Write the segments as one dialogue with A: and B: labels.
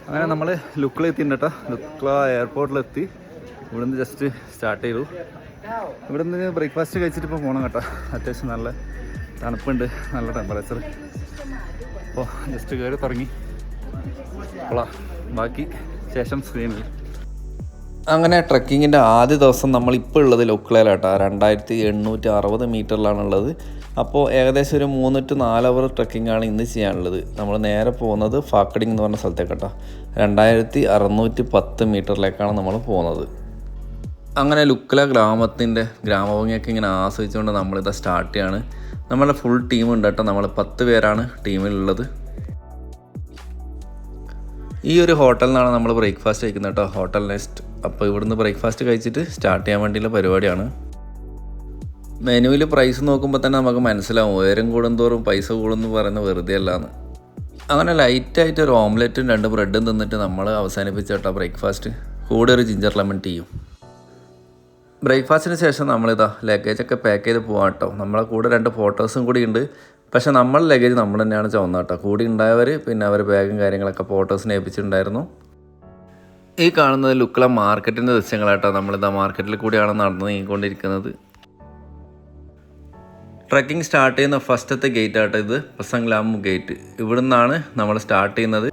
A: അങ്ങനെ നമ്മൾ ലുക്കിലെത്തിണ്ട് കേട്ടോ. ലുക്ല എയർപോർട്ടിലെത്തി. ഇവിടുന്ന് ജസ്റ്റ് സ്റ്റാർട്ട് ചെയ്തു. ഇവിടുന്ന് ബ്രേക്ക്ഫാസ്റ്റ് കഴിച്ചിട്ട് ഇപ്പോൾ പോകണം കേട്ടോ. അത്യാവശ്യം നല്ല തണുപ്പുണ്ട്, നല്ല ടെമ്പറേച്ചർ. അപ്പോൾ ജസ്റ്റ് കയറി തുടങ്ങി. ബാക്കി ശേഷം സ്ക്രീനിൽ. അങ്ങനെ ട്രക്കിങ്ങിൻ്റെ ആദ്യ ദിവസം നമ്മളിപ്പോൾ ഉള്ളത് ലുക്ലയിലാട്ടോ. 2860 മീറ്ററിലാണുള്ളത്. അപ്പോൾ ഏകദേശം ഒരു 3 to 4 അവർ ട്രക്കിങ്ങാണ് ഇന്ന് ചെയ്യാനുള്ളത്. നമ്മൾ നേരെ പോകുന്നത് ഫാക്കഡിങ് എന്ന് പറഞ്ഞ സ്ഥലത്തേക്ക് കേട്ടോ. 2610 മീറ്ററിലേക്കാണ് നമ്മൾ പോകുന്നത്. അങ്ങനെ ലുക്ല ഗ്രാമഭംഗിയൊക്കെ ഇങ്ങനെ ആസ്വദിച്ചുകൊണ്ട് നമ്മളിത് സ്റ്റാർട്ട് ചെയ്യാണ്. നമ്മളുടെ ഫുൾ ടീമുണ്ട് കേട്ടോ. നമ്മൾ 10 പേരാണ് ടീമിലുള്ളത്. ഈ ഒരു ഹോട്ടലിൽ നിന്നാണ് നമ്മൾ ബ്രേക്ക്ഫാസ്റ്റ് കഴിക്കുന്നത് കേട്ടോ, ഹോട്ടൽ നെസ്റ്റ്. അപ്പോൾ ഇവിടുന്ന് ബ്രേക്ക്ഫാസ്റ്റ് കഴിച്ചിട്ട് സ്റ്റാർട്ട് ചെയ്യാൻ വേണ്ടിയുള്ള പരിപാടിയാണ്. മെനുവിൽ പ്രൈസ് നോക്കുമ്പോൾ തന്നെ നമുക്ക് മനസ്സിലാവും ഉയരം കൂടുന്തോറും പൈസ കൂടുമെന്ന് പറയുന്നത് വെറുതെ അല്ലാന്ന്. അങ്ങനെ ലൈറ്റായിട്ട് ഒരു ഓംലെറ്റും 2 ബ്രെഡും തിന്നിട്ട് നമ്മൾ അവസാനിപ്പിച്ച കേട്ടോ ബ്രേക്ക്ഫാസ്റ്റ്. കൂടെ ഒരു ജിഞ്ചർ ലെമൺ ടീയും. ബ്രേക്ക്ഫാസ്റ്റിന് ശേഷം നമ്മളിതാ ലഗേജൊക്കെ പാക്ക് ചെയ്ത് പോകാം കേട്ടോ. നമ്മളെ കൂടെ 2 ഫോട്ടോസും കൂടി ഉണ്ട്. പക്ഷേ നമ്മളെ ലഗേജ് നമ്മൾ തന്നെയാണ് ചുമന്നത് കേട്ടോ. കൂടി ഉണ്ടായവർ പിന്നെ അവർ ബാഗും കാര്യങ്ങളൊക്കെ ഫോട്ടോസിന് ഏൽപ്പിച്ചിട്ടുണ്ടായിരുന്നു. ഈ കാണുന്നത് ലുക്ല മാർക്കറ്റിൻ്റെ ദൃശ്യങ്ങളാട്ടോ. നമ്മളിതാ മാർക്കറ്റിൽ കൂടിയാണ് നടന്ന് നീങ്ങിക്കൊണ്ടിരിക്കുന്നത്. ട്രക്കിംഗ് സ്റ്റാർട്ട് ചെയ്യുന്ന ഫസ്റ്റത്തെ ഗേറ്റ് ആട്ടോ ഇത്, പസംഗ്ലാമു ഗേറ്റ്. ഇവിടെ നിന്നാണ് നമ്മൾ സ്റ്റാർട്ട് ചെയ്യുന്നത്.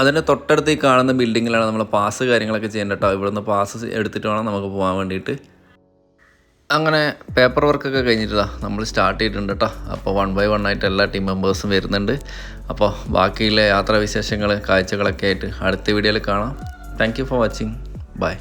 A: അതിൻ്റെ തൊട്ടടുത്ത് ഈ കാണുന്ന ബിൽഡിങ്ങിലാണ് നമ്മൾ പാസ് കാര്യങ്ങളൊക്കെ ചെയ്യേണ്ടത് കേട്ടോ. ഇവിടുന്ന് പാസ് എടുത്തിട്ട് വേണം നമുക്ക് പോകാൻ വേണ്ടിയിട്ട്. അങ്ങനെ പേപ്പർ വർക്കൊക്കെ കഴിഞ്ഞിട്ടാ നമ്മൾ സ്റ്റാർട്ട് ചെയ്തിട്ടുണ്ട് കേട്ടോ. അപ്പോൾ 1 by 1 ആയിട്ട് എല്ലാ ടീം മെമ്പേഴ്സും വരുന്നുണ്ട്. അപ്പോൾ ബാക്കിയുള്ള യാത്രാവിശേഷങ്ങൾ കാഴ്ചകളൊക്കെ ആയിട്ട് അടുത്ത വീഡിയോയിൽ കാണാം. Thank you for watching. By.